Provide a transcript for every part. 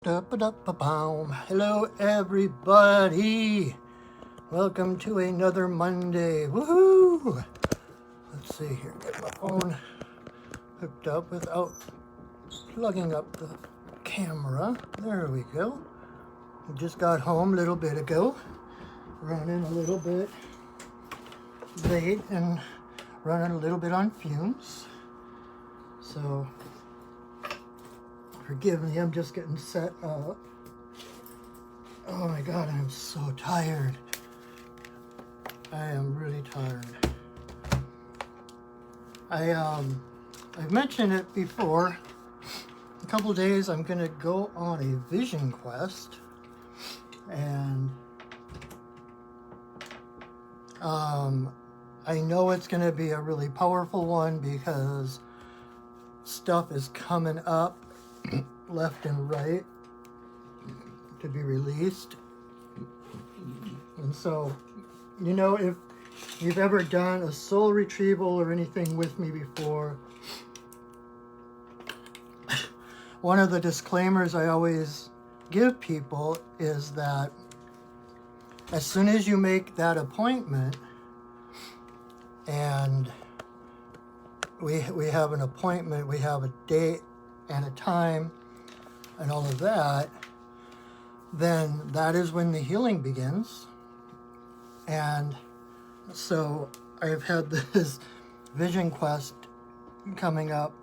Hello, everybody. Welcome to another Monday. Woohoo! Let's see here. Get my phone hooked up without plugging up the camera. There we go. We just got home a little bit ago. Running a little bit late and running a little bit on fumes. So forgive me, I'm just getting set up. Oh my God, I'm so tired. I am really tired. I've mentioned it before. In a couple of days, I'm gonna go on a vision quest, and I know it's gonna be a really powerful one because stuff is coming up left and right to be released. And so, you know, if you've ever done a soul retrieval or anything with me before, one of the disclaimers I always give people is that as soon as you make that appointment, and we have an appointment, we have a date and a time and all of that, then that is when the healing begins. And so I've had this vision quest coming up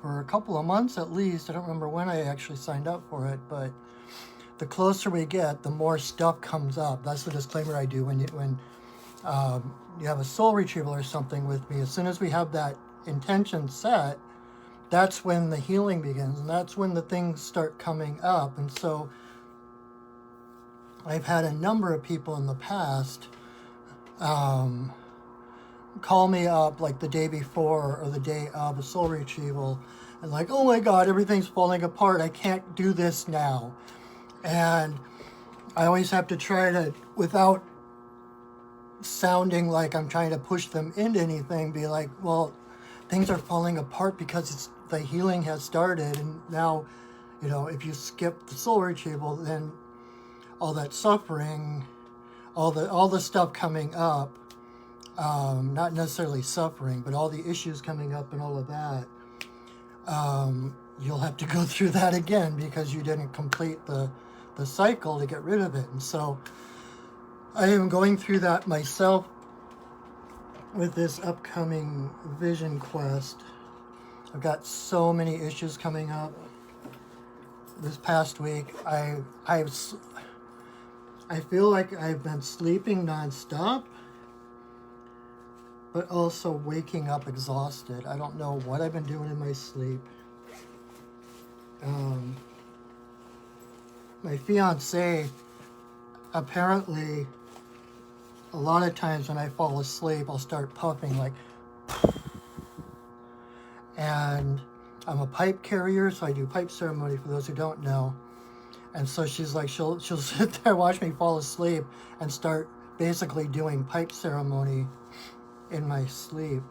for a couple of months at least. I don't remember when I actually signed up for it, but the closer we get, the more stuff comes up. That's the disclaimer I do when you have a soul retrieval or something with me. As soon as we have that intention set, that's when the healing begins, and that's when the things start coming up. And so I've had a number of people in the past call me up like the day before or the day of a soul retrieval and like, oh my God, everything's falling apart. I can't do this now. And I always have to try to, without sounding like I'm trying to push them into anything, be like, well, things are falling apart because the healing has started. And now, you know, if you skip the soul retrieval, then all that suffering, all the stuff coming up, not necessarily suffering, but all the issues coming up and all of that, you'll have to go through that again because you didn't complete the cycle to get rid of it. And so I am going through that myself with this upcoming vision quest. I've got so many issues coming up. This past week, I feel like I've been sleeping nonstop, but also waking up exhausted. I don't know what I've been doing in my sleep. My fiance, apparently, a lot of times when I fall asleep, I'll start puffing like, and I'm a pipe carrier, so I do pipe ceremony for those who don't know. And so she's like, she'll sit there, watch me fall asleep, and start basically doing pipe ceremony in my sleep.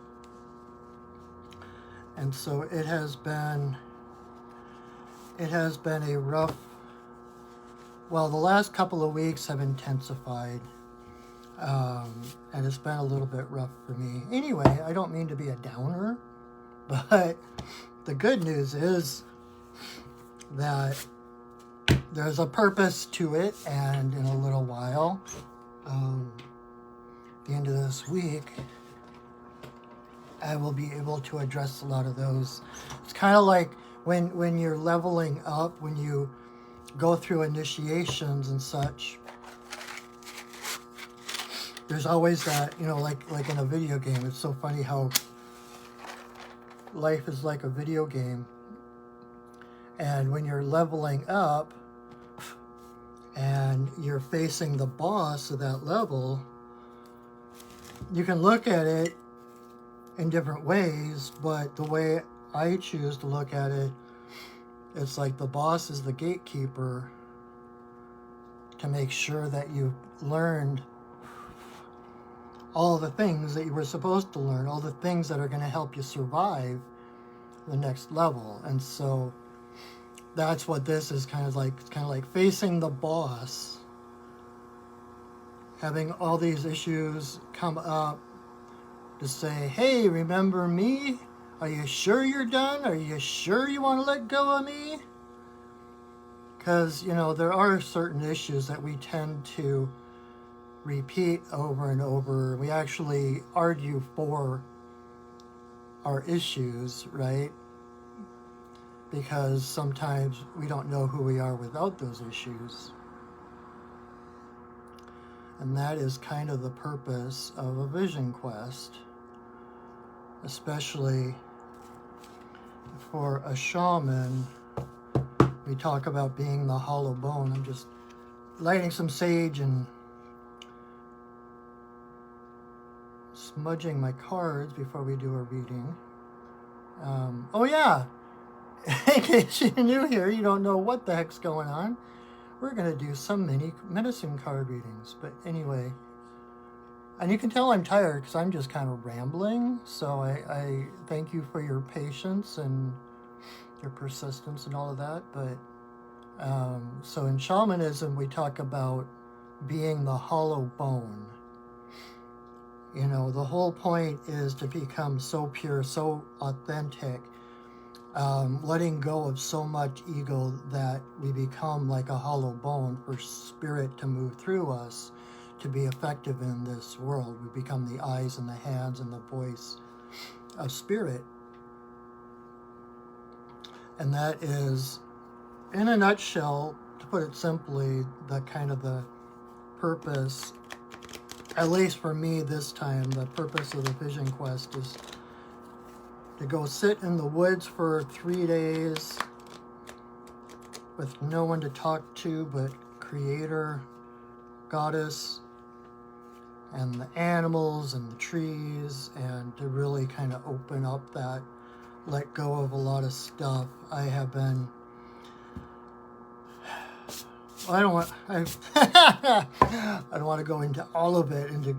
And so it has been a rough, well, the last couple of weeks have intensified. And it's been a little bit rough for me. Anyway, I don't mean to be a downer, but the good news is that there's a purpose to it, and in a little while, the end of this week, I will be able to address a lot of those. It's kind of like when you're leveling up, when you go through initiations and such, there's always that, you know, like in a video game. It's so funny how life is like a video game. And when you're leveling up and you're facing the boss of that level, you can look at it in different ways, but the way I choose to look at it, it's like the boss is the gatekeeper to make sure that you've learned all the things that you were supposed to learn, all the things that are going to help you survive the next level. And so that's what this is kind of like. It's kind of like facing the boss, having all these issues come up to say, hey, remember me? Are you sure you're done? Are you sure you want to let go of me? Because, you know, there are certain issues that we tend to repeat over and over. We actually argue for our issues, right? Because sometimes we don't know who we are without those issues. And that is kind of the purpose of a vision quest, especially for a shaman. We talk about being the hollow bone. I'm just lighting some sage and smudging my cards before we do a reading. Oh yeah, in case you're new here, you don't know what the heck's going on, we're going to do some mini medicine card readings. But anyway, and you can tell I'm tired because I'm just kind of rambling. So I thank you for your patience and your persistence and all of that. But so in shamanism, we talk about being the hollow bone. You know, the whole point is to become so pure, so authentic, letting go of so much ego that we become like a hollow bone for spirit to move through us to be effective in this world. We become the eyes and the hands and the voice of spirit. And that is, in a nutshell, to put it simply, the kind of the purpose, at least for me this time, the purpose of the vision quest is to go sit in the woods for 3 days with no one to talk to but Creator, Goddess, and the animals and the trees, and to really kind of open up that, let go of a lot of stuff. I have been, I don't want to go into all of it into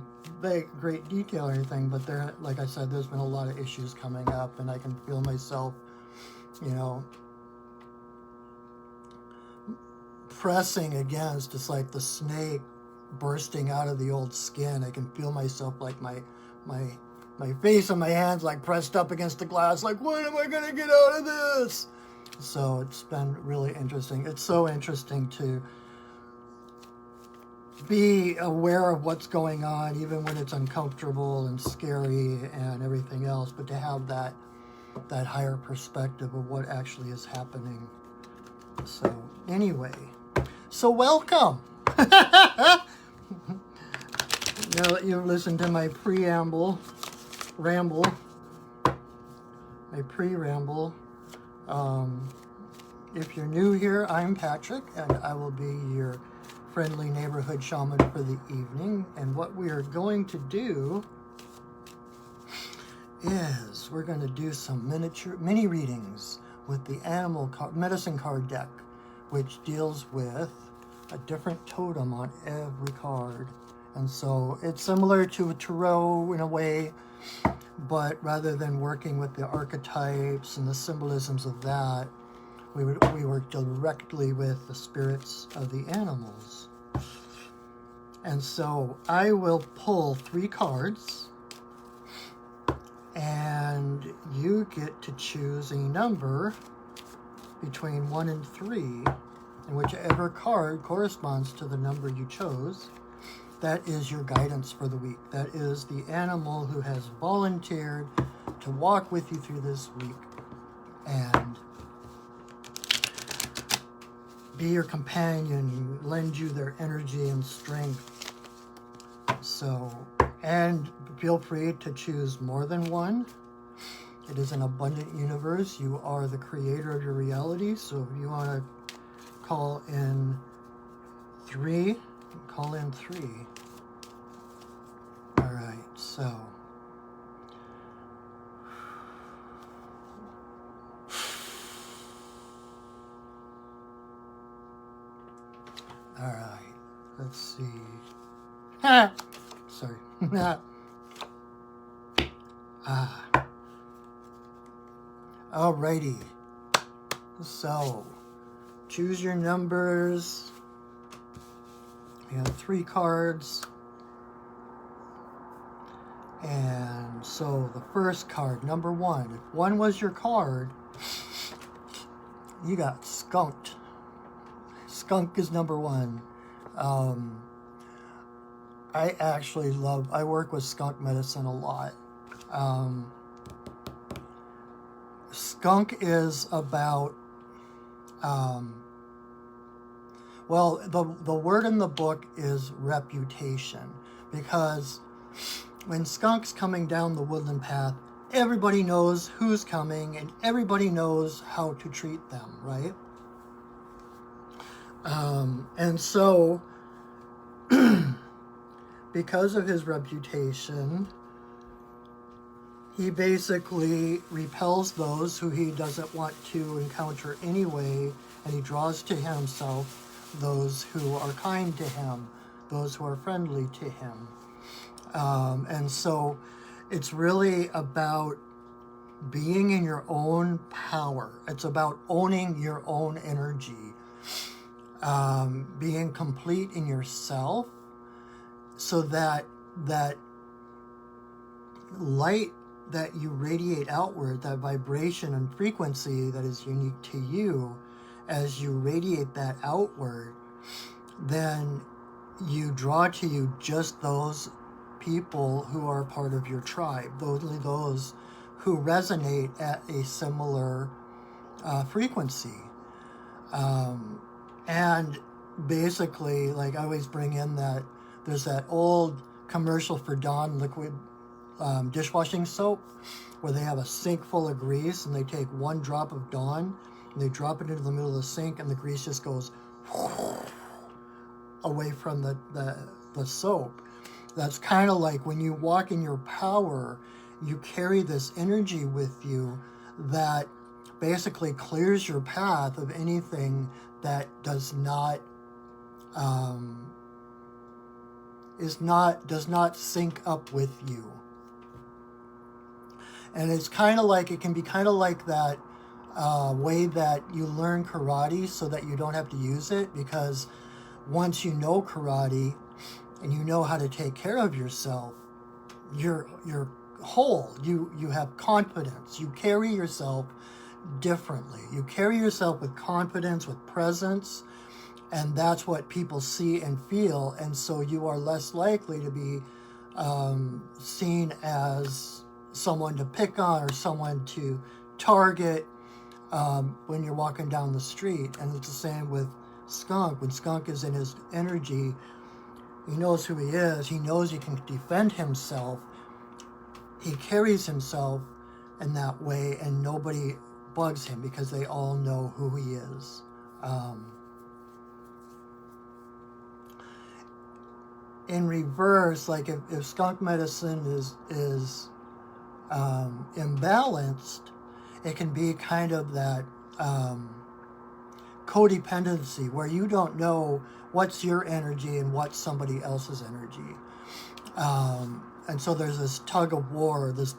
great detail or anything, but there, like I said, there's been a lot of issues coming up, and I can feel myself, you know, pressing against. It's like the snake bursting out of the old skin. I can feel myself, like my face and my hands like pressed up against the glass, like, when am I going to get out of this? So it's been really interesting. It's so interesting to be aware of what's going on, even when it's uncomfortable and scary and everything else, but to have that higher perspective of what actually is happening. So anyway, so welcome. Now that you've listened to my pre-ramble, if you're new here, I'm Patrick, and I will be your friendly neighborhood shaman for the evening. And what we are going to do is we're going to do some mini readings with the medicine card deck, which deals with a different totem on every card. And so it's similar to a tarot in a way, but rather than working with the archetypes and the symbolisms of that, we work directly with the spirits of the animals. And so I will pull 3 cards, and you get to choose a number between 1 and 3, and whichever card corresponds to the number you chose, that is your guidance for the week. That is the animal who has volunteered to walk with you through this week and be your companion, lend you their energy and strength. So, and feel free to choose more than one. It is an abundant universe. You are the creator of your reality. So if you want to call in 3, call in 3. All right, so. All right, let's see. Sorry. Alrighty. So, choose your numbers. You have 3 cards. And so the first card, number 1. If 1 was your card, you got skunked. Skunk is number 1. I work with skunk medicine a lot. Skunk is about, well, the word in the book is reputation, because when skunk's coming down the woodland path, everybody knows who's coming and everybody knows how to treat them, right? And so, because of his reputation, he basically repels those who he doesn't want to encounter anyway, and he draws to himself those who are kind to him, those who are friendly to him. And so it's really about being in your own power. It's about owning your own energy, being complete in yourself, so that that light that you radiate outward, that vibration and frequency that is unique to you, as you radiate that outward, then you draw to you just those people who are part of your tribe, only those who resonate at a similar frequency. And basically, like, I always bring in that there's that old commercial for Dawn liquid dishwashing soap, where they have a sink full of grease and they take 1 drop of Dawn and they drop it into the middle of the sink, and the grease just goes away from the soap. That's kind of like when you walk in your power, you carry this energy with you that basically clears your path of anything that does not sync up with you. And it's kind of like, it can be kind of like that way that you learn karate so that you don't have to use it, because once you know karate and you know how to take care of yourself, you're whole. You have confidence. You carry yourself differently. You carry yourself with confidence, with presence, and that's what people see and feel. And so you are less likely to be seen as someone to pick on or someone to target when you're walking down the street. And it's the same with Skunk. When Skunk is in his energy, he knows who he is. He knows he can defend himself. He carries himself in that way, and nobody bugs him because they all know who he is. In reverse, like if skunk medicine is imbalanced, it can be kind of that codependency where you don't know what's your energy and what's somebody else's energy. And so there's this tug of war, this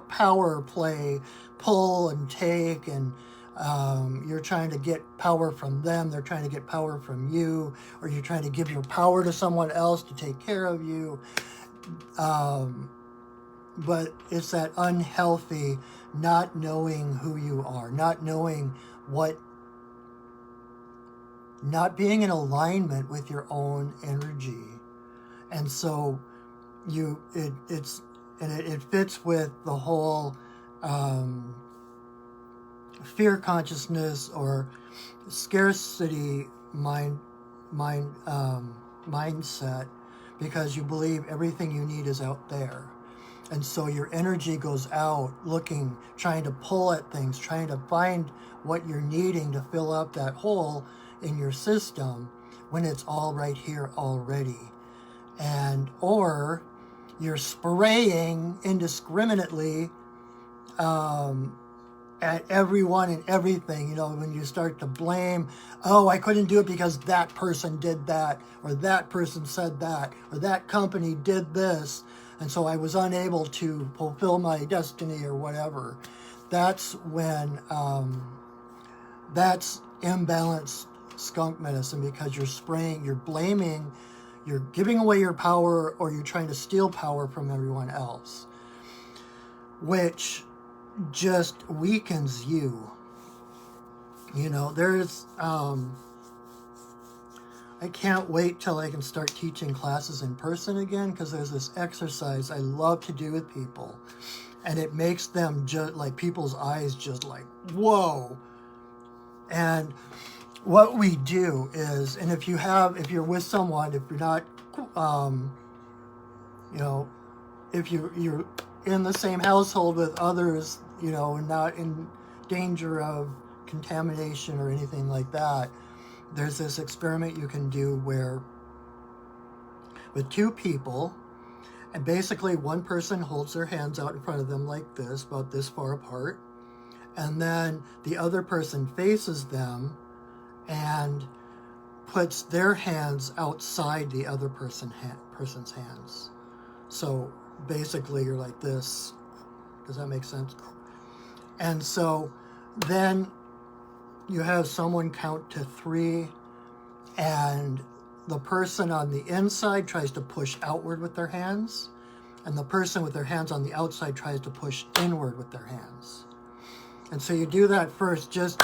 power play, pull and take, and you're trying to get power from them, they're trying to get power from you, or you're trying to give your power to someone else to take care of you. But it's that unhealthy not knowing who you are, not knowing not being in alignment with your own energy. And so it fits with the whole fear consciousness or scarcity mindset, because you believe everything you need is out there. And so your energy goes out looking, trying to pull at things, trying to find what you're needing to fill up that hole in your system when it's all right here already. Or you're spraying indiscriminately at everyone and everything. You know, when you start to blame, oh, I couldn't do it because that person did that, or that person said that, or that company did this, and so I was unable to fulfill my destiny or whatever. That's when that's imbalanced skunk medicine because you're spraying, you're blaming, you're giving away your power, or you're trying to steal power from everyone else, which just weakens you. You know, there's, I can't wait till I can start teaching classes in person again, because there's this exercise I love to do with people, and it makes them just like, people's eyes just like, whoa. And what we do is, and if you're with someone, if you're not, you know, if you're in the same household with others, you know, and not in danger of contamination or anything like that, there's this experiment you can do where with two people, and basically one person holds their hands out in front of them like this, about this far apart, and then the other person faces them and puts their hands outside the other person's hands. So basically you're like this. Does that make sense? And so then you have someone count to 3, and the person on the inside tries to push outward with their hands, and the person with their hands on the outside tries to push inward with their hands. And so you do that first just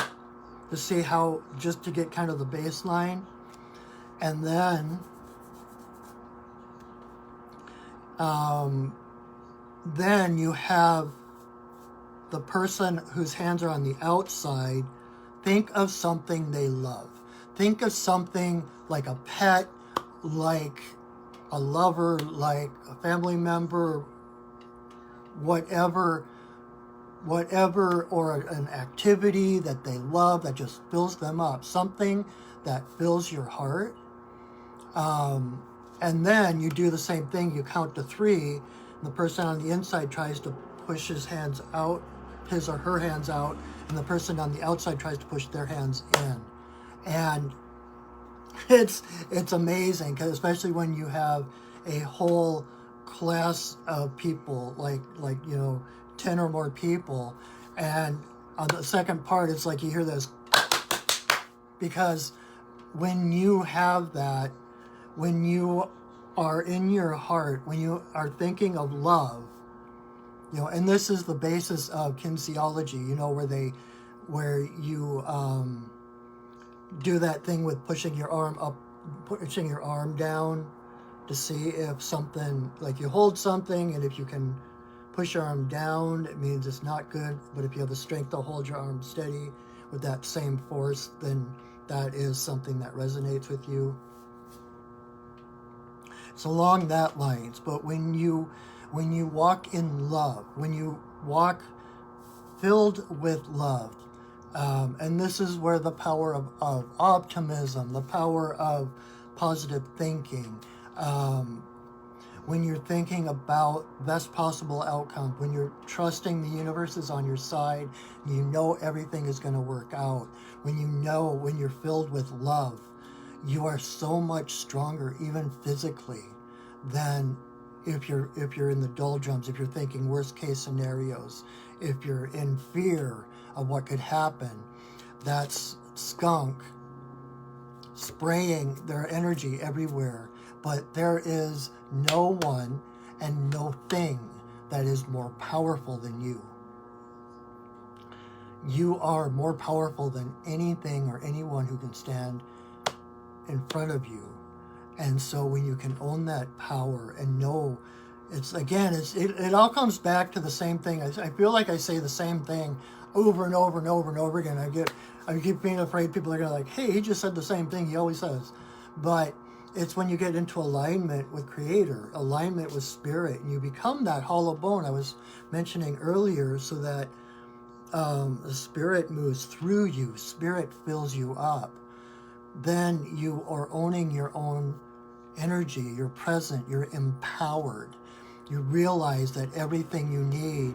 to see how, just to get kind of the baseline. And then you have the person whose hands are on the outside think of something they love. Think of something like a pet, like a lover, like a family member, whatever, or an activity that they love that just fills them up, something that fills your heart. And then you do the same thing. You count to 3, and the person on the inside tries to push his or her hands out, and the person on the outside tries to push their hands in. And it's amazing, because especially when you have a whole class of people, like you know, 10 or more people, and on the second part it's like you hear this, because when you have that, when you are in your heart, when you are thinking of love, you know, and this is the basis of kinesiology, you know, where you do that thing with pushing your arm up, pushing your arm down to see if something, like you hold something, and if you can push your arm down, it means it's not good. But if you have the strength to hold your arm steady with that same force, then that is something that resonates with you. It's along that lines. But when you walk in love, when you walk filled with love, and this is where the power of optimism, the power of positive thinking, when you're thinking about best possible outcome, when you're trusting the universe is on your side, you know everything is going to work out, when you're filled with love, you are so much stronger, even physically, than if you're in the doldrums, if you're thinking worst case scenarios, if you're in fear of what could happen. That's skunk spraying their energy everywhere. But there is no one and no thing that is more powerful than you. You are more powerful than anything or anyone who can stand in front of you. And so when you can own that power and know, it all comes back to the same thing. I feel like I say the same thing over and over and over and over again. I keep being afraid people are going to like, hey, he just said the same thing he always says. But it's when you get into alignment with Creator, alignment with Spirit, and you become that hollow bone I was mentioning earlier, so that the Spirit moves through you, Spirit fills you up. Then you are owning your own energy, you're present, you're empowered. You realize that everything you need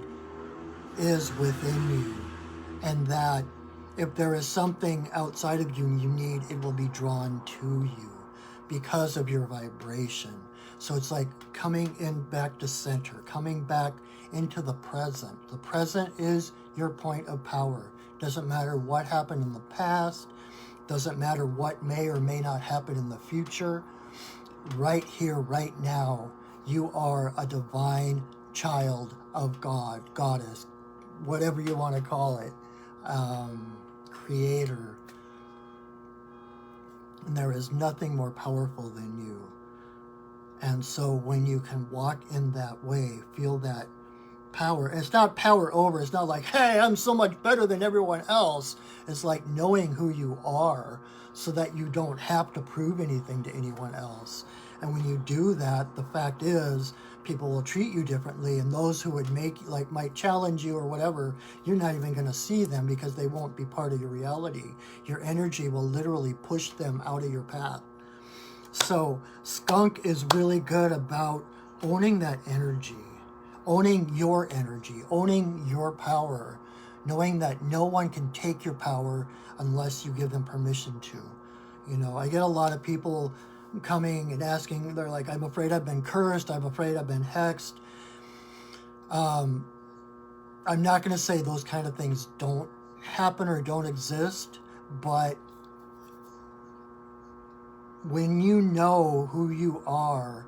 is within you, and that if there is something outside of you need, it will be drawn to you because of your vibration. So it's like coming in back to center, coming back into the present. The present is your point of power. Doesn't matter what happened in the past, Doesn't matter what may or may not happen in the future. Right here, right now, you are a divine child of God, goddess, whatever you want to call it, creator. And there is nothing more powerful than you. And so when you can walk in that way, feel that power, and it's not power over, it's not like, hey, I'm so much better than everyone else. It's like knowing who you are so that you don't have to prove anything to anyone else. And when you do that, the fact is, people will treat you differently, and those who would might challenge you or whatever, you're not even going to see them because they won't be part of your reality. Your energy will literally push them out of your path. So Skunk is really good about owning that energy, owning your energy, owning your power, knowing that no one can take your power unless you give them permission to. You know, I get a lot of people coming and asking, they're like, I'm afraid I've been cursed, I'm afraid I've been hexed. I'm not going to say those kind of things don't happen or don't exist, but when you know who you are,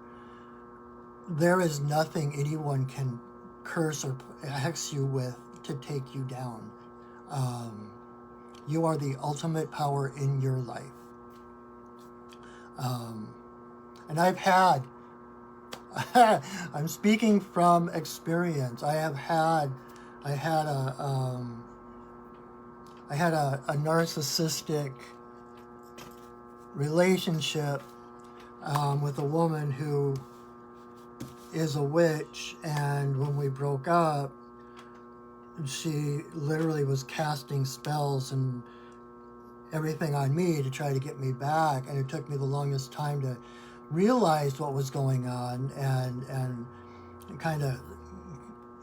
there is nothing anyone can curse or hex you with to take you down. You are the ultimate power in your life. And I've had, I'm speaking from experience. I had a narcissistic relationship with a woman who is a witch, and when we broke up, she literally was casting spells and everything on me to try to get me back, and it took me the longest time to realize what was going on and kind of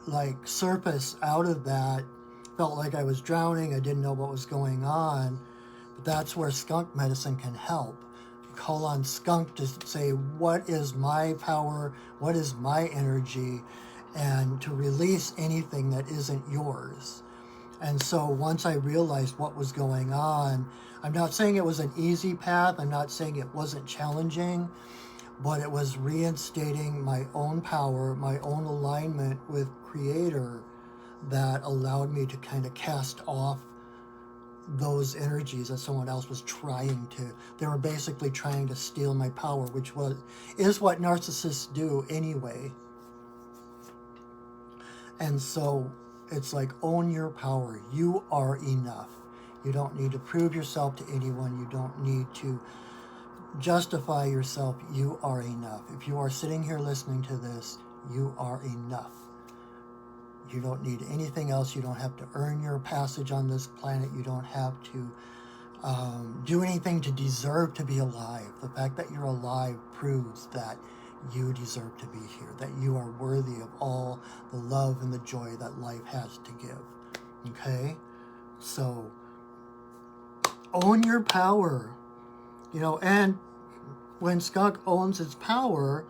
like surface out of that. Felt like I was drowning. I didn't know what was going on, but that's where skunk medicine can help. Call on skunk to say, what is my power, what is my energy, and to release anything that isn't yours. And so once I realized what was going on, I'm not saying it was an easy path, I'm not saying it wasn't challenging, but it was reinstating my own power, my own alignment with Creator that allowed me to kind of cast off those energies that someone else was trying to. They were basically trying to steal my power, which is what narcissists do anyway. And so it's like, own your power. You are enough. You don't need to prove yourself to anyone. You don't need to justify yourself. You are enough. If you are sitting here listening to this, you are enough. You don't need anything else. You don't have to earn your passage on this planet. You don't have to do anything to deserve to be alive. The fact that you're alive proves that you deserve to be here, that you are worthy of all the love and the joy that life has to give. Okay? So, own your power. You know, and when skunk owns his power,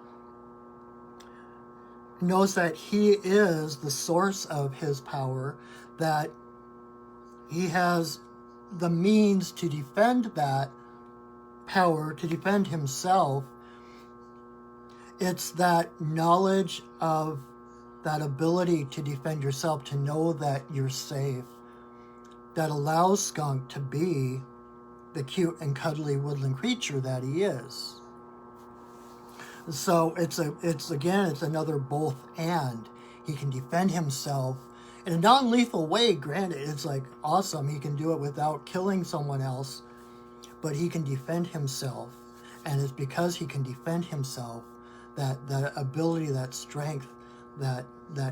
knows that he is the source of his power, that he has the means to defend that power, to defend himself. It's that knowledge of that ability to defend yourself, to know that you're safe, that allows skunk to be the cute and cuddly woodland creature that he is. So it's another both and. He can defend himself in a non-lethal way. Granted, it's like awesome. He can do it without killing someone else, but he can defend himself. And it's because he can defend himself, that ability, that strength, that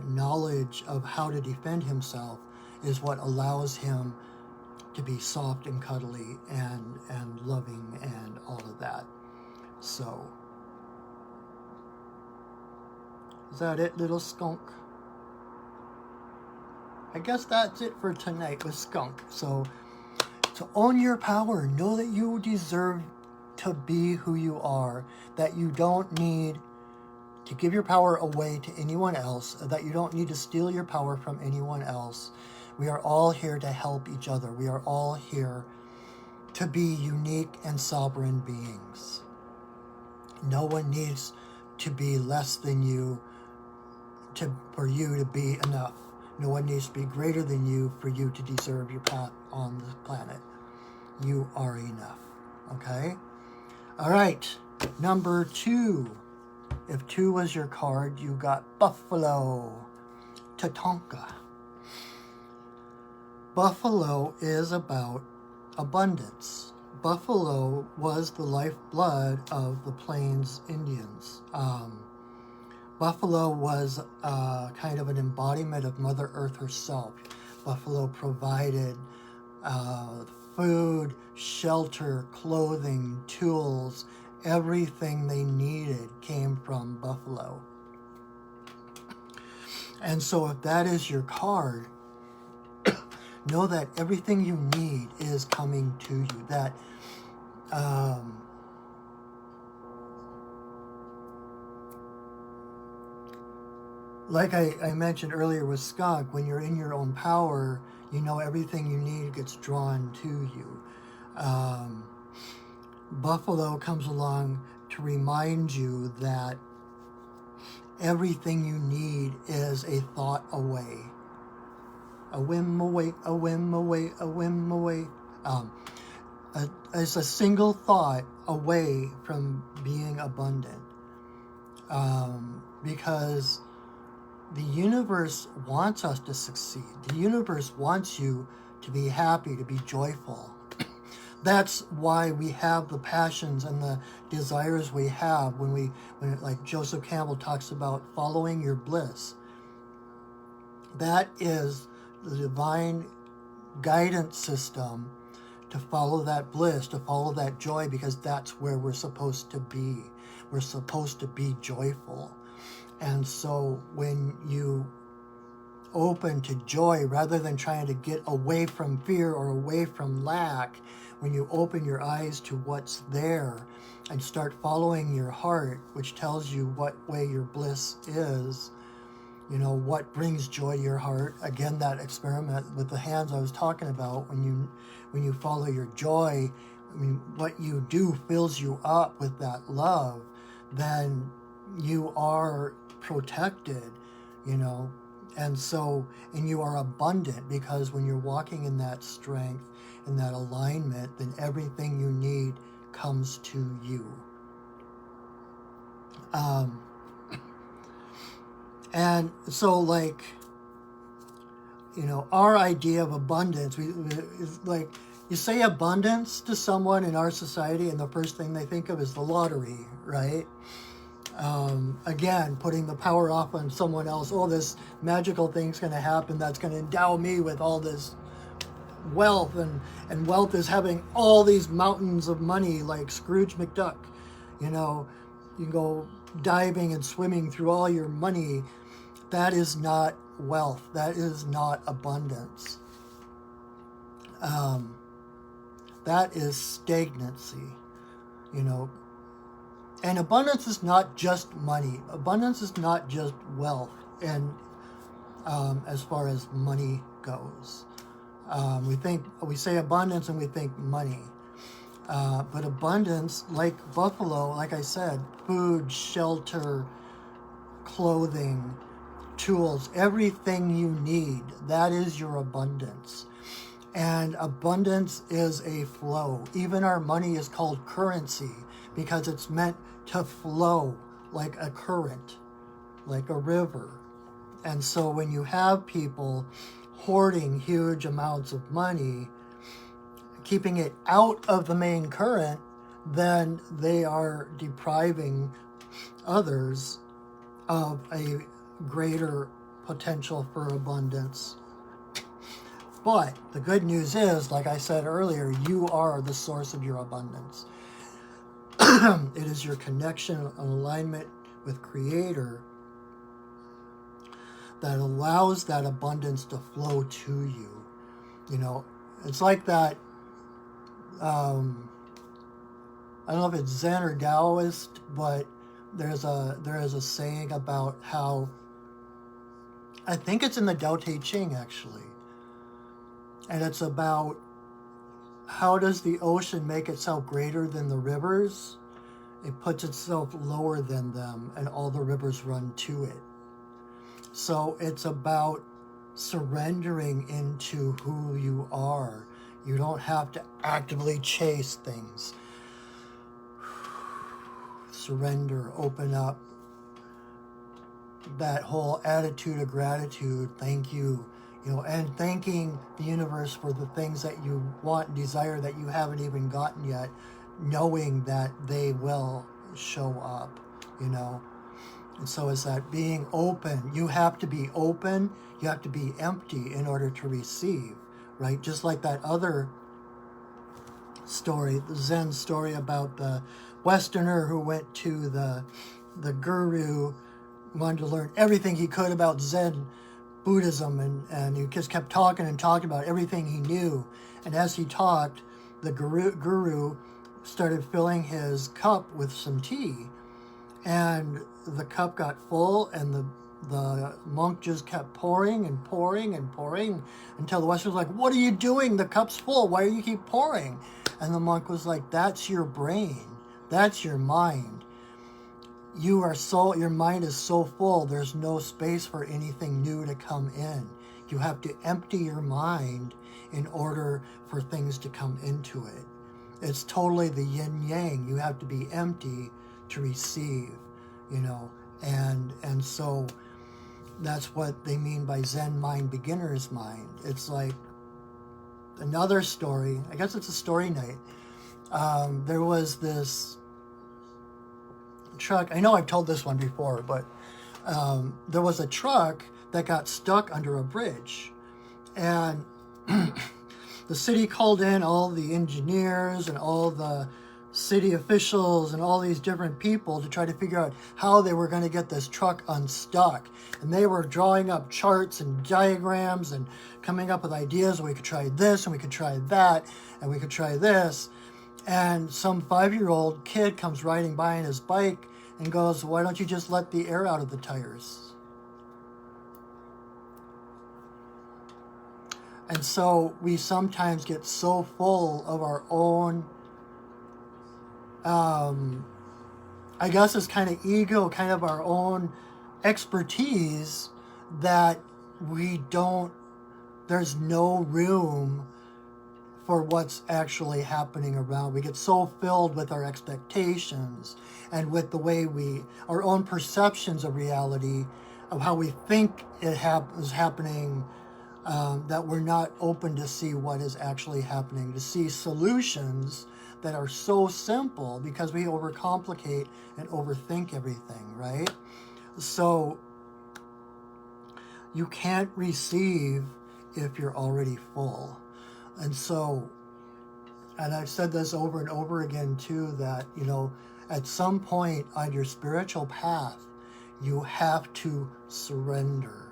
knowledge of how to defend himself is what allows him to be soft and cuddly and loving and all of that. So, is that it, little skunk? I guess that's it for tonight with skunk. So own your power. Know that you deserve to be who you are. That you don't need to give your power away to anyone else. That you don't need to steal your power from anyone else. We are all here to help each other. We are all here to be unique and sovereign beings. No one needs to be less than you for you to be enough. No one needs to be greater than you for you to deserve your path on the planet. You are enough. Okay? All right. Number 2. If 2 was your card, you got Buffalo. Tatanka. Buffalo is about abundance. Buffalo was the lifeblood of the Plains Indians. Buffalo was kind of an embodiment of Mother Earth herself. Buffalo provided food, shelter, clothing, tools. Everything they needed came from buffalo. And so if that is your card, know that everything you need is coming to you. That like I mentioned earlier with Skunk, when you're in your own power, you know everything you need gets drawn to you. Buffalo comes along to remind you that everything you need is a thought away. A whim away, a whim away, a whim away. It's a single thought away from being abundant. Because the universe wants us to succeed. The universe wants you to be happy, to be joyful. That's why we have the passions and the desires we have when like Joseph Campbell talks about following your bliss. That is the divine guidance system to follow that bliss, to follow that joy, because that's where we're supposed to be. We're supposed to be joyful. And so when you open to joy, rather than trying to get away from fear or away from lack, when you open your eyes to what's there and start following your heart, which tells you what way your bliss is, you know, what brings joy to your heart. Again, that experiment with the hands I was talking about, when you follow your joy, I mean, what you do fills you up with that love, then you are protected, you know. And you are abundant, because when you're walking in that strength, in that alignment, then everything you need comes to you. And so, like, you know, our idea of abundance is like, you say abundance to someone in our society, and the first thing they think of is the lottery, right? Again, putting the power off on someone else. Oh, this magical thing's going to happen that's going to endow me with all this wealth, and wealth is having all these mountains of money, like Scrooge McDuck. You know, you can go diving and swimming through all your money. That is not wealth. That is not abundance. That is stagnancy, you know. And abundance is not just money. Abundance is not just wealth, and as far as money goes. We say abundance and we think money. But abundance, like buffalo, like I said, food, shelter, clothing, tools, everything you need, that is your abundance. And abundance is a flow. Even our money is called currency, because it's meant to flow like a current, like a river. And so when you have people hoarding huge amounts of money, keeping it out of the main current, then they are depriving others of a greater potential for abundance. But the good news is, like I said earlier, you are the source of your abundance. It is your connection and alignment with Creator that allows that abundance to flow to you. You know, it's like that, I don't know if it's Zen or Taoist, but there is a saying about how, I think it's in the Tao Te Ching actually, and it's about how does the ocean make itself greater than the rivers? It puts itself lower than them, and all the rivers run to it. So it's about surrendering into who you are. You don't have to actively chase things. Surrender, open up. That whole attitude of gratitude, thank you, and thanking the universe for the things that you want and desire that you haven't even gotten yet, knowing that they will show up, And so it's that being open. You have to be open. You have to be empty in order to receive, right? Just like that other story, the Zen story about the Westerner who went to the guru, wanted to learn everything he could about Zen Buddhism, and he just kept talking and talking about everything he knew. And as he talked, the guru started filling his cup with some tea, and the cup got full, and the monk just kept pouring and pouring and pouring until the Westerner was like, "What are you doing? The cup's full. Why do you keep pouring?" And the monk was like, "That's your brain. That's your mind. Your mind is so full, there's no space for anything new to come in. You have to empty your mind in order for things to come into it. It's totally the yin yang. You have to be empty to receive, and so that's what they mean by Zen mind, beginner's mind. It's like another story. I guess it's a story night. There was this truck. I know I've told this one before, but there was a truck that got stuck under a bridge, and the city called in all the engineers and all the city officials and all these different people to try to figure out how they were going to get this truck unstuck. And they were drawing up charts and diagrams and coming up with ideas. We could try this and we could try that and we could try this. And some 5-year-old kid comes riding by on his bike and goes, "Why don't you just let the air out of the tires?" And so we sometimes get so full of our own, I guess it's kind of ego, kind of our own expertise, that there's no room for what's actually happening around. We get so filled with our expectations and with the way our own perceptions of reality, of how we think it is happening, that we're not open to see what is actually happening, to see solutions that are so simple, because we overcomplicate and overthink everything, right? So you can't receive if you're already full. And so, and I've said this over and over again too, that, at some point on your spiritual path, you have to surrender.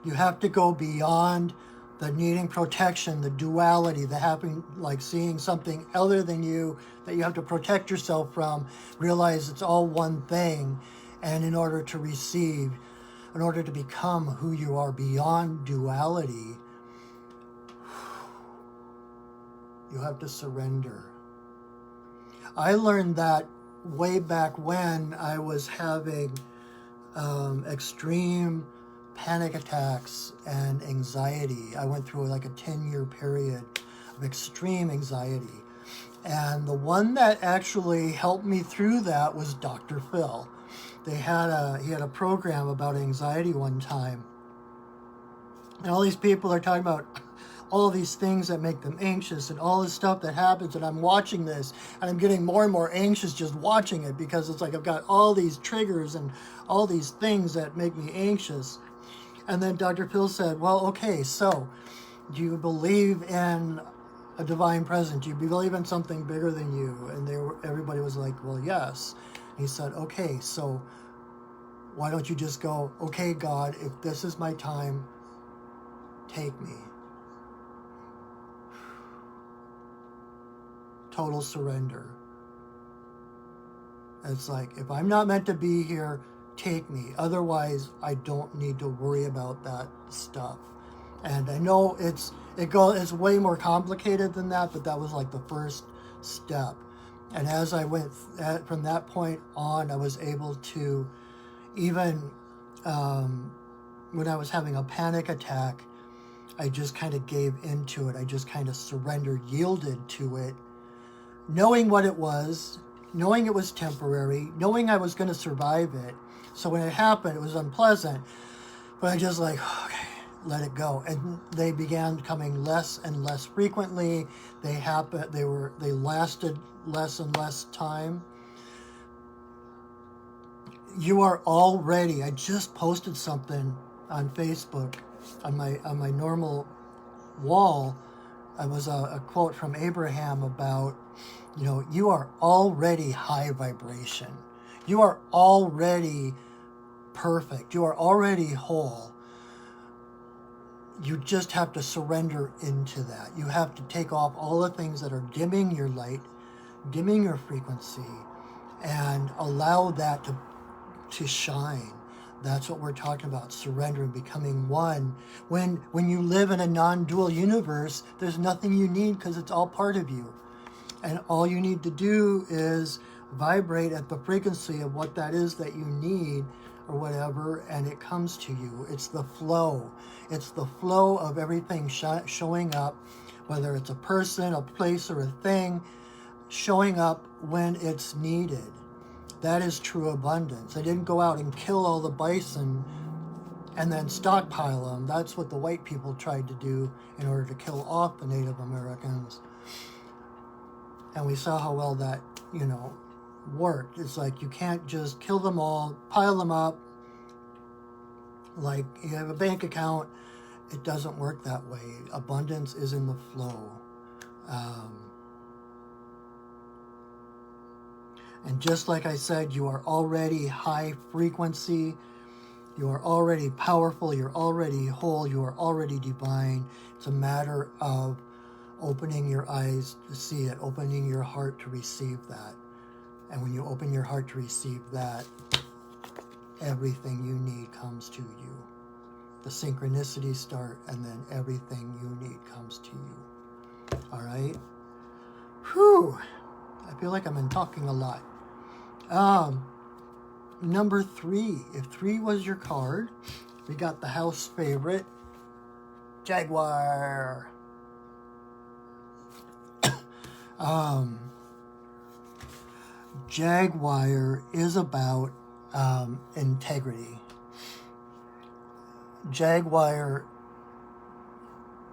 You have to go beyond the needing protection, the duality, the having, like seeing something other than you that you have to protect yourself from, realize it's all one thing. And in order to receive, in order to become who you are beyond duality, you have to surrender. I learned that way back when I was having extreme panic attacks and anxiety. I went through like a 10-year period of extreme anxiety. And the one that actually helped me through that was Dr. Phil. He had a program about anxiety one time. And all these people are talking about all these things that make them anxious and all this stuff that happens, and I'm watching this and I'm getting more and more anxious just watching it, because it's like I've got all these triggers and all these things that make me anxious. And then Dr. Phil said, "Well, okay, so do you believe in a divine presence? Do you believe in something bigger than you?" And everybody was like, "Well, yes." And he said, "Okay, so why don't you just go, okay, God, if this is my time, take me." Total surrender. It's like, if I'm not meant to be here, take me. Otherwise, I don't need to worry about that stuff. And I know it's way more complicated than that, but that was like the first step. And as I went from that point on, I was able to even when I was having a panic attack, I just kind of gave into it. I just kind of surrendered, yielded to it, knowing what it was, knowing it was temporary, knowing I was going to survive it. So when it happened, it was unpleasant, but I just like, okay, let it go. And they began coming less and less frequently. They lasted less and less time. You are already, I just posted something on Facebook on my normal wall. It was a quote from Abraham about, you are already high vibration. You are already perfect. You are already whole. You just have to surrender into that. You have to take off all the things that are dimming your light, dimming your frequency, and allow that to shine. That's what we're talking about, surrendering, becoming one. When you live in a non-dual universe, there's nothing you need because it's all part of you. And all you need to do is vibrate at the frequency of what that is that you need or whatever, and it comes to you. It's the flow. It's the flow of everything showing up, whether it's a person, a place, or a thing, showing up when it's needed. That is true abundance. I didn't go out and kill all the bison and then stockpile them. That's what the white people tried to do in order to kill off the Native Americans. And we saw how well that, worked. It's like you can't just kill them all, pile them up. Like you have a bank account. It doesn't work that way. Abundance is in the flow. And just like I said, you are already high frequency. You are already powerful. You're already whole. You are already divine. It's a matter of opening your eyes to see it, opening your heart to receive that. And when you open your heart to receive that, everything you need comes to you. The synchronicities start, and then everything you need comes to you. All right? Whew. I feel like I've been talking a lot. Number 3. If 3 was your card, we got the house favorite, Jaguar. Jaguar is about integrity. Jaguar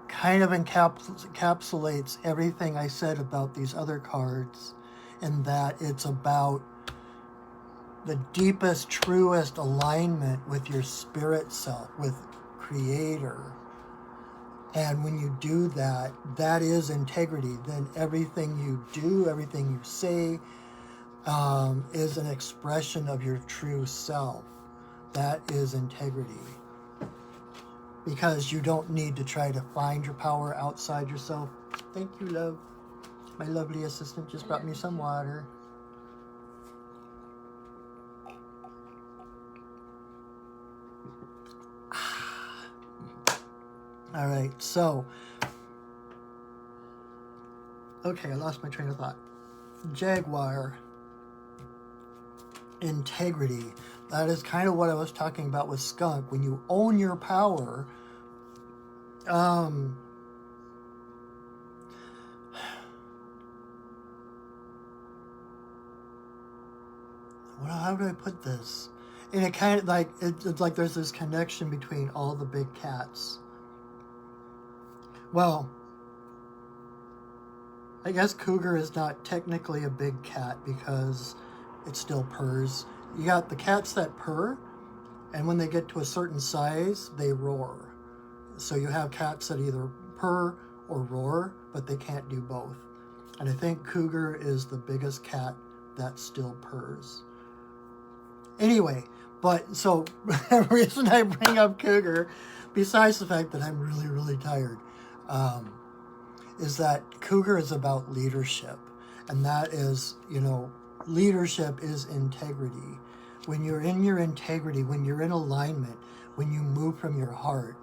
kind of encapsulates everything I said about these other cards, in that it's about the deepest, truest alignment with your spirit self, with Creator. And when you do that, that is integrity. Then everything you do, everything you say, is an expression of your true self. That is integrity. Because you don't need to try to find your power outside yourself. Thank you, love. My lovely assistant just brought me some water. All right, so. Okay, I lost my train of thought. Jaguar. Integrity. That is kind of what I was talking about with Skunk. When you own your power, how do I put this? And it kind of like, it's like there's this connection between all the big cats. Well, I guess cougar is not technically a big cat because it still purrs. You got the cats that purr, and when they get to a certain size, they roar. So you have cats that either purr or roar, but they can't do both. And I think cougar is the biggest cat that still purrs. Anyway, but so the reason I bring up cougar, besides the fact that I'm really, really tired, is that cougar is about leadership. And that is, leadership is integrity. When you're in your integrity, when you're in alignment, when you move from your heart,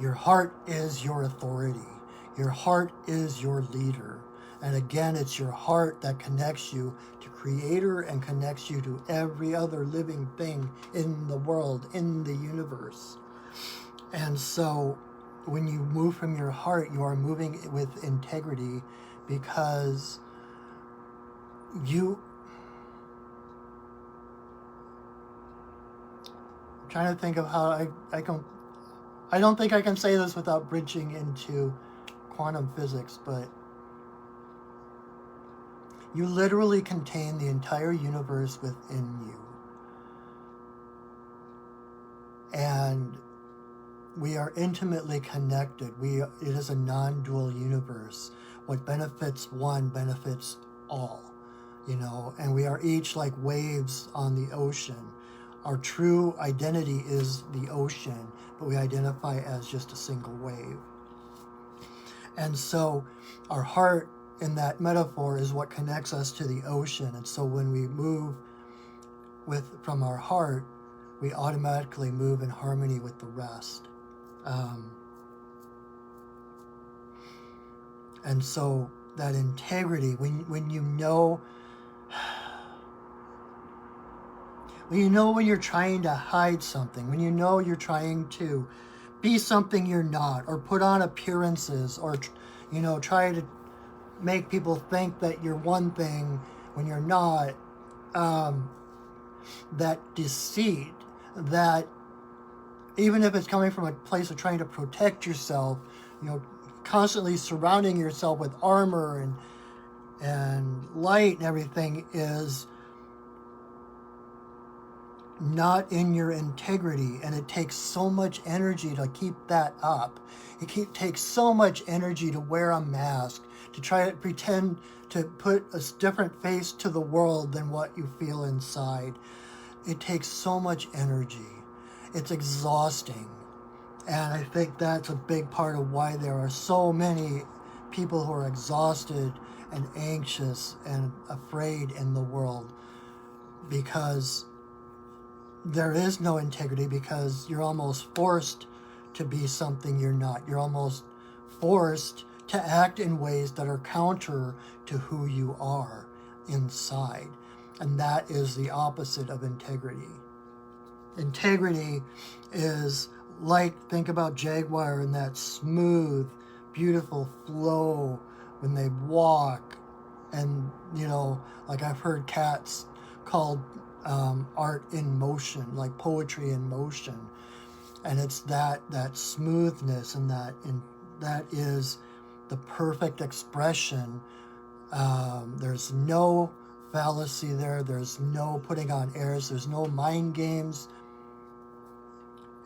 Your heart is your authority. Your heart is your leader. And again, it's your heart that connects you to Creator and connects you to every other living thing in the world, in the universe. And so when you move from your heart, you are moving with integrity, because I'm trying to think of how I don't think I can say this without bridging into quantum physics, but you literally contain the entire universe within you. And we are intimately connected. It is a non-dual universe. What benefits one benefits all, and we are each like waves on the ocean. Our true identity is the ocean, but we identify as just a single wave. And so our heart in that metaphor is what connects us to the ocean. And so when we move from our heart, we automatically move in harmony with the rest. And so that integrity, when you know when you're trying to hide something, when you know you're trying to be something you're not, or put on appearances, or try to make people think that you're one thing when you're not, that deceit, that even if it's coming from a place of trying to protect yourself, constantly surrounding yourself with armor and light and everything, is not in your integrity. And it takes so much energy to keep that up. It takes so much energy to wear a mask, to try to pretend to put a different face to the world than what you feel inside. It takes so much energy. It's exhausting. And I think that's a big part of why there are so many people who are exhausted and anxious and afraid in the world, because there is no integrity, because you're almost forced to be something you're not. You're almost forced to act in ways that are counter to who you are inside. And that is the opposite of integrity. Integrity is think about Jaguar and that smooth, beautiful flow when they walk. And, like I've heard cats called art in motion, like poetry in motion. And it's that smoothness, and that is the perfect expression. There's no fallacy there. There's no putting on airs. There's no mind games.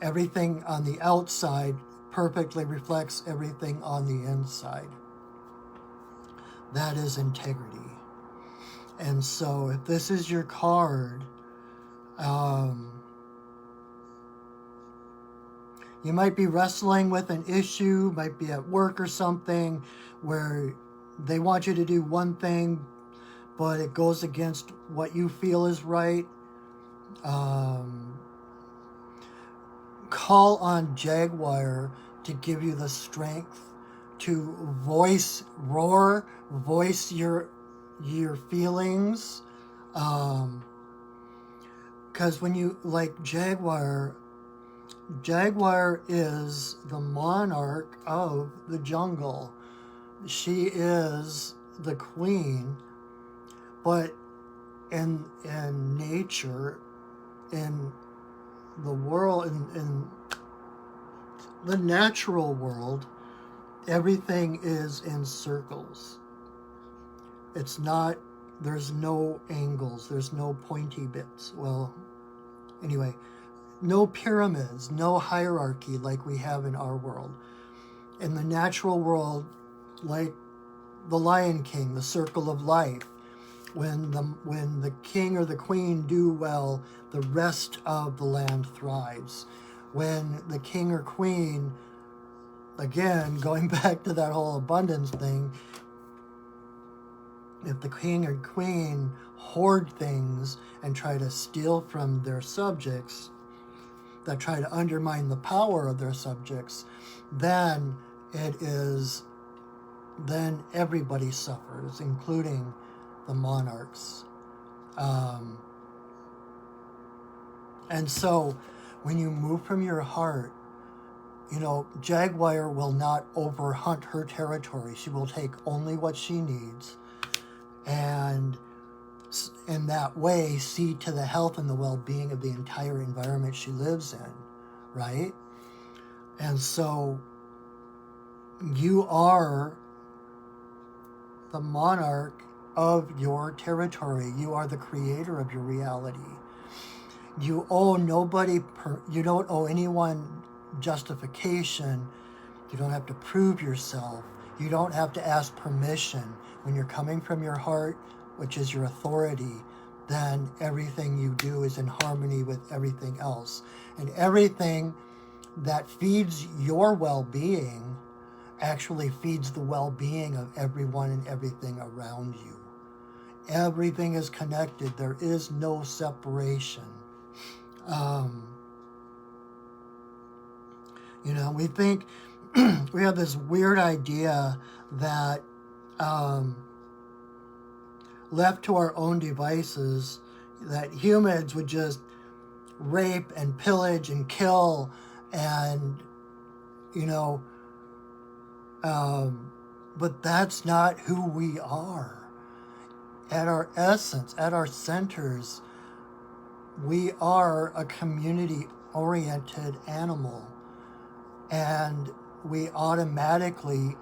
Everything on the outside perfectly reflects everything on the inside. That is integrity. And so if this is your card, you might be wrestling with an issue, might be at work or something, where they want you to do one thing, but it goes against what you feel is right. Call on Jaguar to give you the strength to voice your feelings. Because when you, like Jaguar is the monarch of the jungle. She is the queen, but in nature, in the world, in the natural world, everything is in circles. It's not, there's no angles, there's no pointy bits. Well, anyway, no pyramids, no hierarchy like we have in our world. In the natural world, like the Lion King, the circle of life, when the king or the queen do well, the rest of the land thrives. When the king or queen, again, going back to that whole abundance thing, if the king or queen hoard things and try to steal from their subjects, that try to undermine the power of their subjects, then everybody suffers, including the monarchs. And so when you move from your heart, Jaguar will not overhunt her territory. She will take only what she needs, and in that way see to the health and the well-being of the entire environment she lives in, right? And so you are the monarch of your territory. You are the creator of your reality. You owe nobody, you don't owe anyone justification. You don't have to prove yourself. You don't have to ask permission. When you're coming from your heart, which is your authority, then everything you do is in harmony with everything else. And everything that feeds your well-being actually feeds the well-being of everyone and everything around you. Everything is connected. There is no separation. We think, we have this weird idea that left to our own devices, that humans would just rape and pillage and kill and, but that's not who we are. At our essence, at our centers, we are a community-oriented animal, and we automatically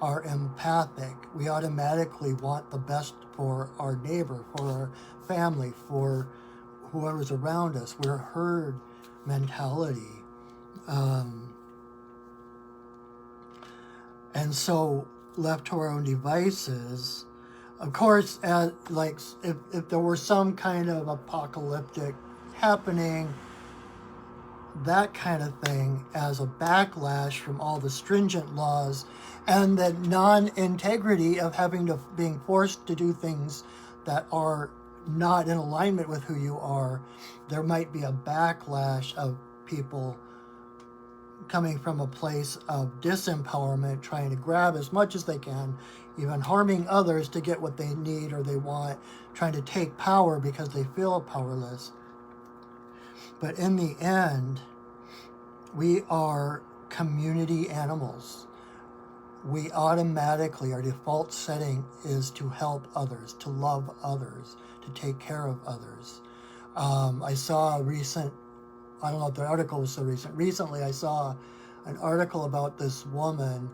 are empathic. We automatically want the best for our neighbor, for our family, for whoever's around us. We're herd mentality. And so, left to our own devices, of course, if there were some kind of apocalyptic happening, that kind of thing, as a backlash from all the stringent laws and the non-integrity of being forced to do things that are not in alignment with who you are, there might be a backlash of people coming from a place of disempowerment, trying to grab as much as they can, even harming others to get what they need or they want, trying to take power because they feel powerless. But in the end, we are community animals. We automatically, our default setting is to help others, to love others, to take care of others. I saw I don't know if the article was so recent. Recently, I saw an article about this woman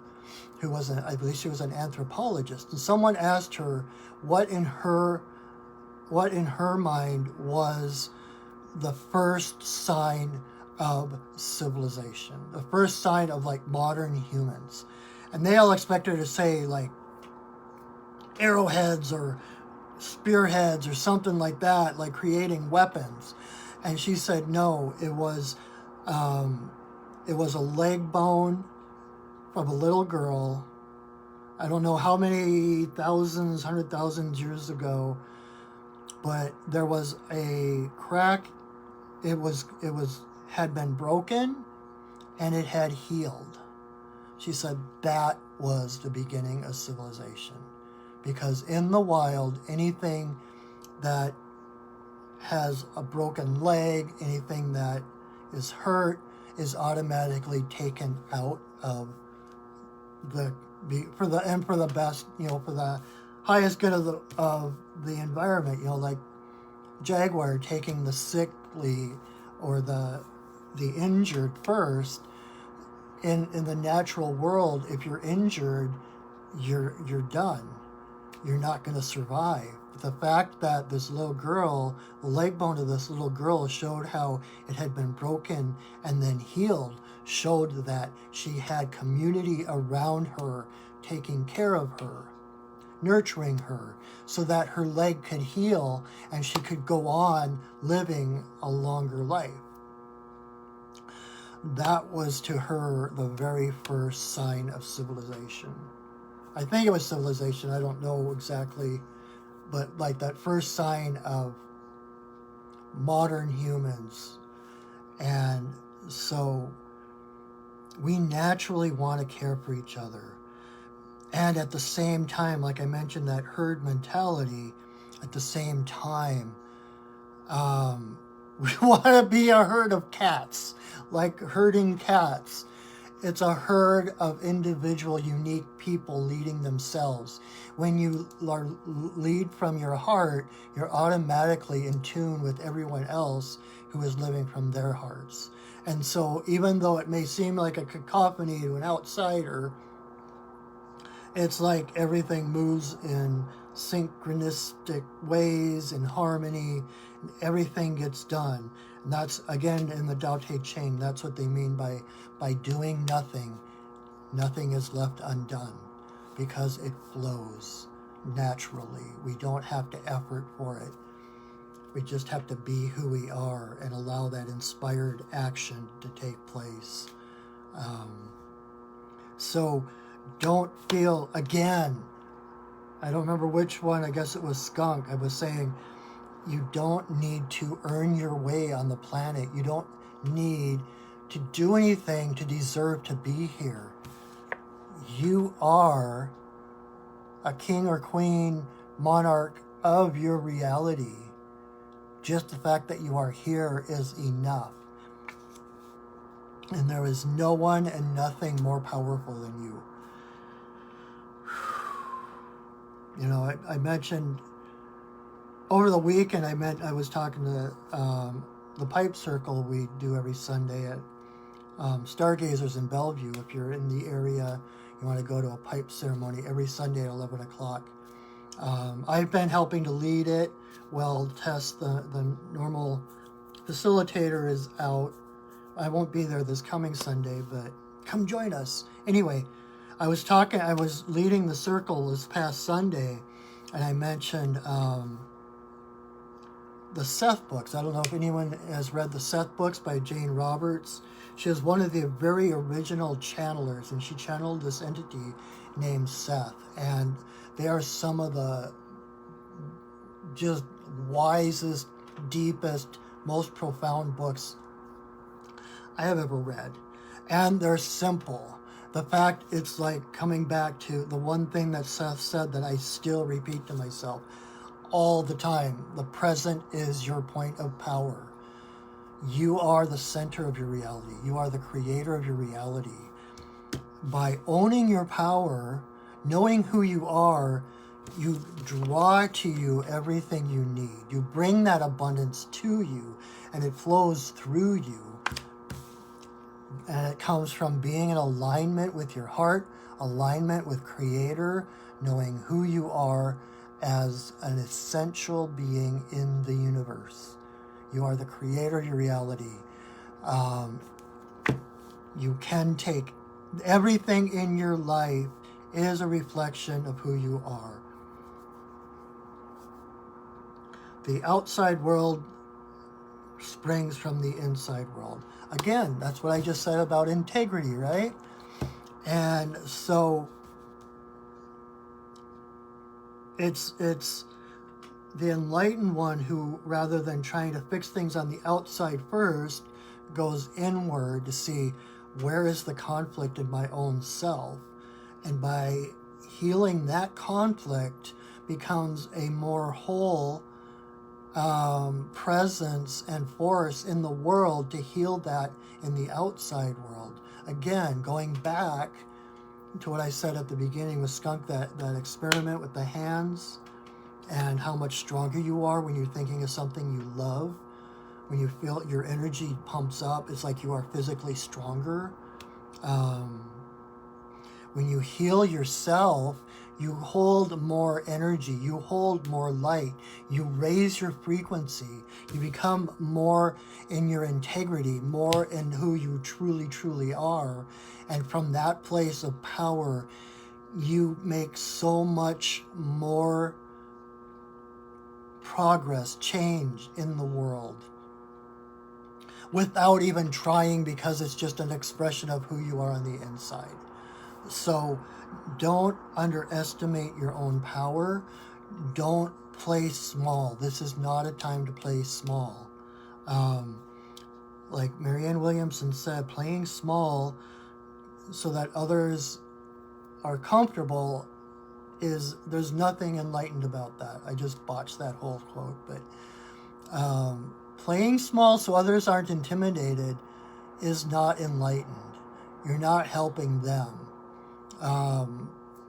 who I believe she was an anthropologist, and someone asked her what in her mind was the first sign of civilization, the first sign of modern humans. And they all expect her to say arrowheads or spearheads or something like that, like creating weapons. And she said no, it was a leg bone of a little girl. I don't know how many thousands, 100,000 years ago, but there was a crack. It had been broken and it had healed. She said that was the beginning of civilization, because in the wild, anything that has a broken leg, anything that is hurt, is automatically taken out of for the best, for the highest good of the environment. Like Jaguar taking the sickly or the injured first. In the natural world, if you're injured, you're done. You're not going to survive. But the fact that this little girl, the leg bone of this little girl, showed how it had been broken and then healed, showed that she had community around her taking care of her, nurturing her, so that her leg could heal and she could go on living a longer life. That was to her the very first sign of civilization. I think it was civilization, I don't know exactly, but that first sign of modern humans. And so we naturally want to care for each other. And at the same time, like I mentioned, that herd mentality, at the same time, we want to be a herd of cats, like herding cats. It's a herd of individual, unique people leading themselves. When you lead from your heart, you're automatically in tune with everyone else who is living from their hearts. And so even though it may seem like a cacophony to an outsider, it's like everything moves in synchronistic ways, in harmony, and everything gets done. And that's, again, in the Tao Te Ching, that's what they mean by doing nothing. Nothing is left undone because it flows naturally. We don't have to effort for it. We just have to be who we are and allow that inspired action to take place. So don't feel, again, I don't remember which one, I guess it was Skunk, I was saying, you don't need to earn your way on the planet. You don't need to do anything to deserve to be here. You are a king or queen, monarch of your reality. Just the fact that you are here is enough. And there is no one and nothing more powerful than you. You know, I mentioned over the weekend, I was talking to the Pipe Circle we do every Sunday at Stargazers in Bellevue. If you're in the area, you want to go to a pipe ceremony every Sunday at 11 o'clock. I've been helping to lead it. Well, Tess, the normal facilitator, is out. I won't be there this coming Sunday, but come join us. Anyway, I was leading the circle this past Sunday, and I mentioned the Seth books. I don't know if anyone has read the Seth books by Jane Roberts. She is one of the very original channelers, and she channeled this entity named Seth. And they are some of the just wisest, deepest, most profound books I have ever read. And they're simple. The fact, it's like coming back to the one thing that Seth said that I still repeat to myself all the time: the present is your point of power. You are the center of your reality. You are the creator of your reality. By owning your power, knowing who you are, you draw to you everything you need. You bring that abundance to you, and it flows through you. And it comes from being in alignment with your heart, alignment with Creator, knowing who you are as an essential being in the universe. You are the creator of your reality. You can take everything in your life is a reflection of who you are. The outside world springs from the inside world. Again, that's what I just said about integrity, right? And so it's the enlightened one who, rather than trying to fix things on the outside first, goes inward to see where is the conflict in my own self. And by healing that conflict, becomes a more whole presence and force in the world to heal that in the outside world. Again, going back to what I said at the beginning with Skunk, that experiment with the hands, and how much stronger you are when you're thinking of something you love. When you feel your energy pumps up, it's like you are physically stronger. When you heal yourself, you hold more energy, you hold more light, you raise your frequency, you become more in your integrity, more in who you truly, truly are. And from that place of power, you make so much more progress, change in the world without even trying, because it's just an expression of who you are on the inside. So don't underestimate your own power. Don't play small. This is not a time to play small. like Marianne Williamson said, playing small so that others are comfortable there's nothing enlightened about that. I just botched that whole quote, but playing small so others aren't intimidated is not enlightened. You're not helping them.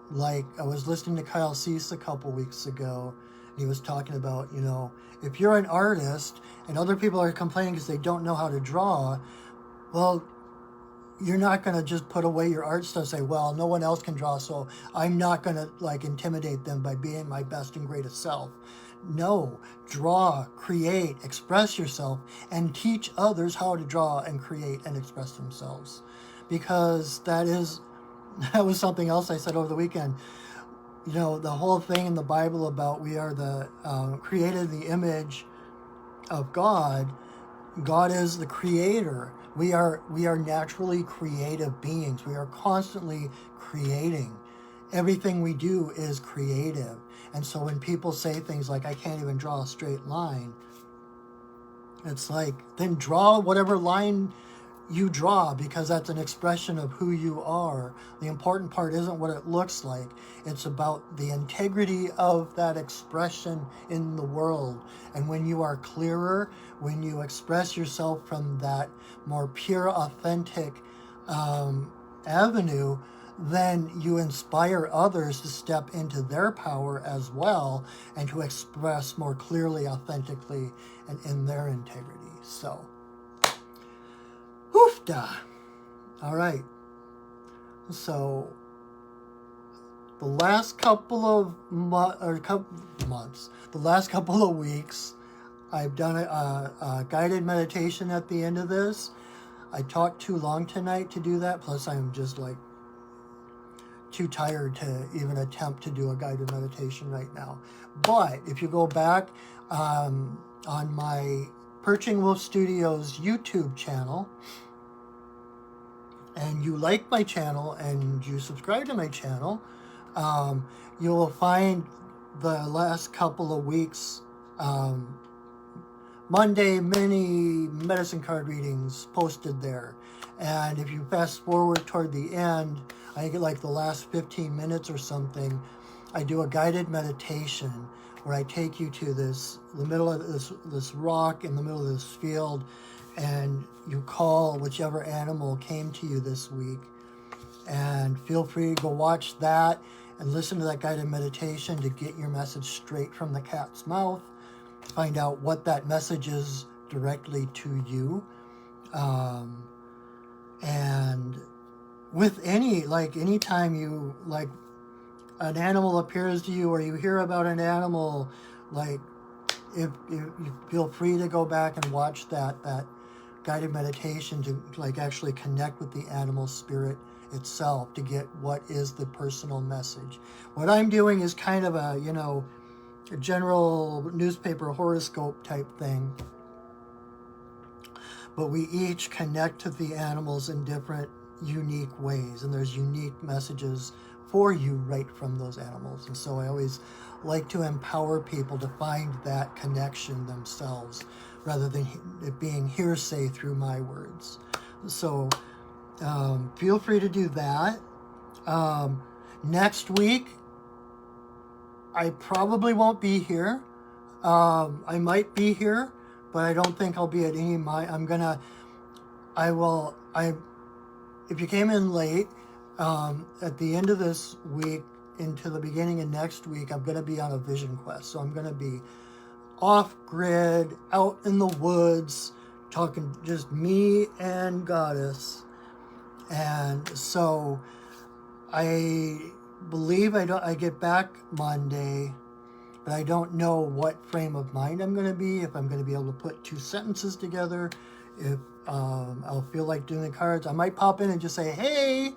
Like I was listening to Kyle Cease a couple weeks ago, and he was talking about, if you're an artist and other people are complaining because they don't know how to draw, well, you're not going to just put away your art stuff and say, well, no one else can draw, so I'm not going to intimidate them by being my best and greatest self. No, draw, create, express yourself, and teach others how to draw and create and express themselves. Because that was something else I said over the weekend. The whole thing in the Bible about we are the created in the image of God. God is the creator. We are naturally creative beings. We are constantly creating. Everything we do is creative. And so when people say things like, I can't even draw a straight line, it's like, then draw whatever line you draw, because that's an expression of who you are. The important part isn't what it looks like. It's about the integrity of that expression in the world. And when you are clearer, when you express yourself from that more pure, authentic avenue, then you inspire others to step into their power as well and to express more clearly, authentically, and in their integrity. So, Hoofda. All right. So the last couple of months, the last couple of weeks, I've done a guided meditation at the end of this. I talked too long tonight to do that. Plus, I'm just too tired to even attempt to do a guided meditation right now. But if you go back on my Perching Wolf Studios YouTube channel, and you like my channel and you subscribe to my channel, you will find the last couple of weeks Monday mini medicine card readings posted there. And if you fast forward toward the end, I think like the last 15 minutes or something, I do a guided meditation where I take you to the middle of this rock in the middle of this field, and you call whichever animal came to you this week. And feel free to go watch that and listen to that guided meditation to get your message straight from the cat's mouth. Find out what that message is directly to you. And with anytime you, an animal appears to you or you hear about an animal, if you feel free to go back and watch that guided meditation to actually connect with the animal spirit itself to get what is the personal message. What I'm doing is kind of a general newspaper horoscope type thing, but we each connect to the animals in different unique ways, and there's unique messages for you right from those animals. And so I always like to empower people to find that connection themselves rather than it being hearsay through my words. So feel free to do that. Next week, I probably won't be here. I might be here, but I don't think I'll be at any of my... if you came in late, at the end of this week into the beginning of next week, I'm going to be on a vision quest. So I'm going to be off-grid, out in the woods, talking just me and Goddess. And so I believe I get back Monday, but I don't know what frame of mind I'm going to be, if I'm going to be able to put two sentences together, if I'll feel like doing the cards. I might pop in and just say, hey,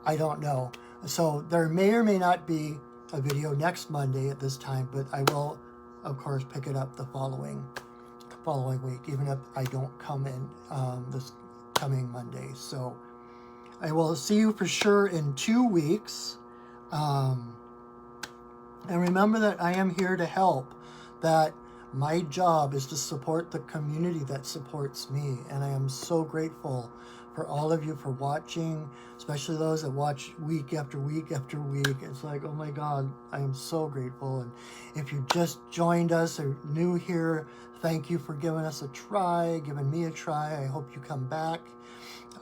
I don't know. So there may or may not be a video next Monday at this time, but I will, of course, pick it up the following week, even if I don't come in this coming Monday. So I will see you for sure in 2 weeks. And remember that I am here to help, that My job is to support the community that supports me. And I am so grateful for all of you for watching, especially those that watch week after week after week. It's like, oh my God, I am so grateful. And if you just joined us or new here, thank you for giving us a try, giving me a try. I hope you come back.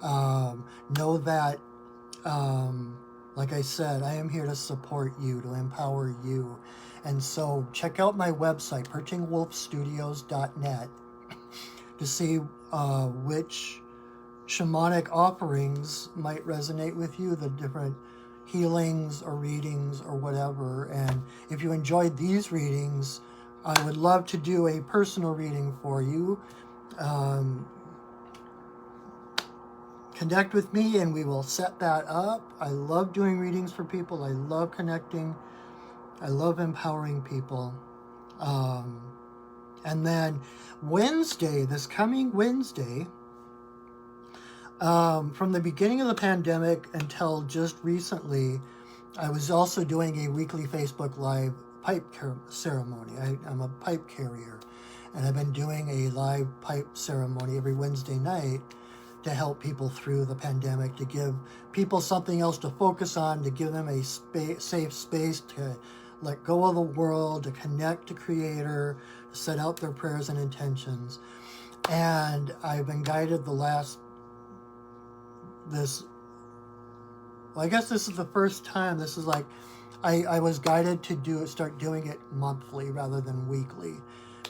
Know that, like I said, I am here to support you, to empower you. And so check out my website, perchingwolfstudios.net, to see which shamanic offerings might resonate with you, the different healings or readings or whatever. And if you enjoyed these readings, I would love to do a personal reading for you. Connect with me and we will set that up. I love doing readings for people. I love connecting. I love empowering people. And then Wednesday, this coming Wednesday, from the beginning of the pandemic until just recently, I was also doing a weekly Facebook Live pipe ceremony. I'm a pipe carrier, and I've been doing a live pipe ceremony every Wednesday night to help people through the pandemic, to give people something else to focus on, to give them a safe space to let go of the world, to connect to Creator, to set out their prayers and intentions. And I've been guided I guess this is the first time. This is like, I was guided to start doing it monthly rather than weekly,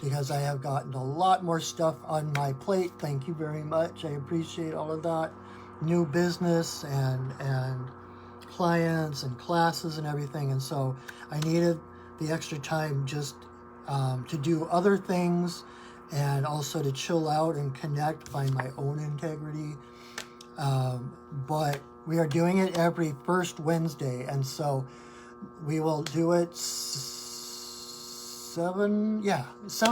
because I have gotten a lot more stuff on my plate. Thank you very much. I appreciate all of that. New business and clients and classes and everything. And so I needed the extra time just to do other things, and also to chill out and connect, find my own integrity. But we are doing it every first Wednesday. And so we will do it 7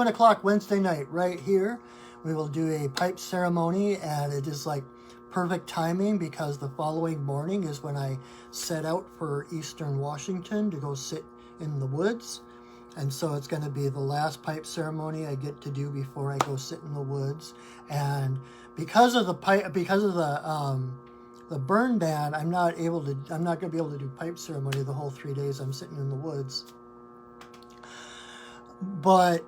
o'clock Wednesday night right here. We will do a pipe ceremony, and it is like perfect timing because the following morning is when I set out for Eastern Washington to go sit in the woods. And so it's going to be the last pipe ceremony I get to do before I go sit in the woods. And because of the burn ban, I'm not going to be able to do pipe ceremony the whole 3 days I'm sitting in the woods. But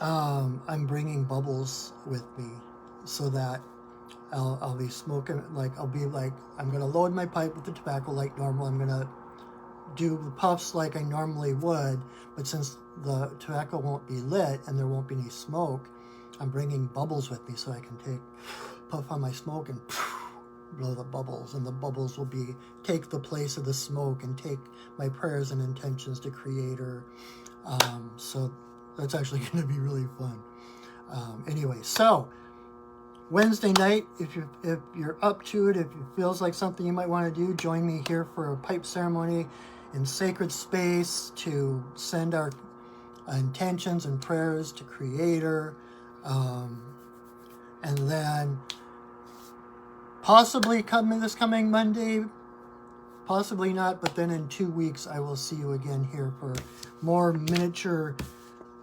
I'm bringing bubbles with me so that I'll be smoking, I'm going to load my pipe with the tobacco like normal. I'm going to do the puffs like I normally would, but since the tobacco won't be lit and there won't be any smoke, I'm bringing bubbles with me so I can puff on my smoke and blow the bubbles, and the bubbles will take the place of the smoke and take my prayers and intentions to Creator. So that's actually going to be really fun. Anyway, so Wednesday night, if you're up to it, if it feels like something you might want to do, join me here for a pipe ceremony in sacred space to send our intentions and prayers to Creator. And then possibly this coming Monday, possibly not, but then in 2 weeks I will see you again here for more miniature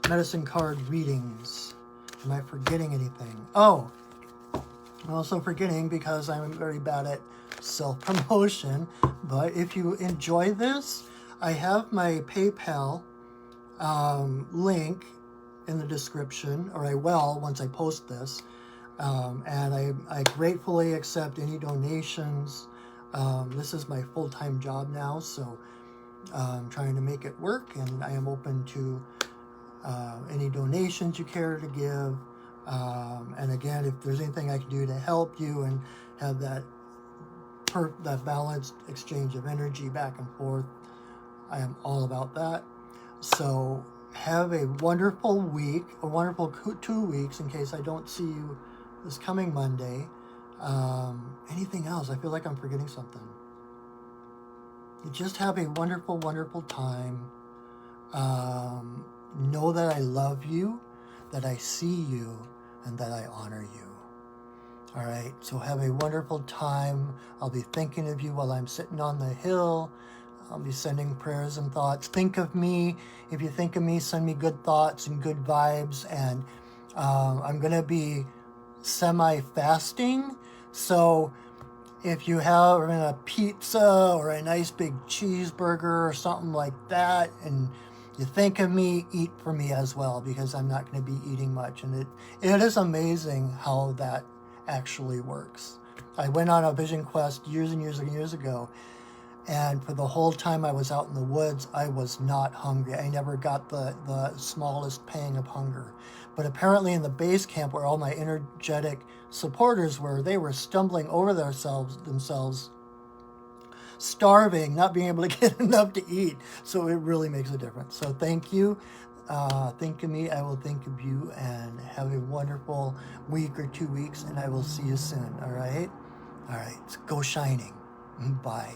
medicine card readings. Am I forgetting anything? Oh, I'm also forgetting because I'm very bad at self-promotion, but if you enjoy this, I have my PayPal link in the description, or I will once I post this, and I gratefully accept any donations. This is my full-time job now, so I'm trying to make it work, and I am open to any donations you care to give. And again, if there's anything I can do to help you and have that balanced exchange of energy back and forth, I am all about that. So have a wonderful week, a wonderful 2 weeks in case I don't see you this coming Monday. Anything else? I feel like I'm forgetting something. Just have a wonderful, wonderful time. Know that I love you, that I see you, and that I honor you. All right, so have a wonderful time. I'll be thinking of you while I'm sitting on the hill, I'll be sending prayers and thoughts. Think of me. If you think of me, send me good thoughts and good vibes. And I'm going to be semi-fasting. So if you have a pizza or a nice big cheeseburger or something like that, and you think of me, eat for me as well, because I'm not going to be eating much. And it is amazing how that actually works. I went on a vision quest years and years and years ago, and for the whole time I was out in the woods, I was not hungry. I never got the smallest pang of hunger. But apparently in the base camp where all my energetic supporters were, they were stumbling over themselves, starving, not being able to get enough to eat. So it really makes a difference. So thank you. Think of me, I will think of you, and have a wonderful week or 2 weeks, and I will see you soon. All right? All right. Go shining. Bye.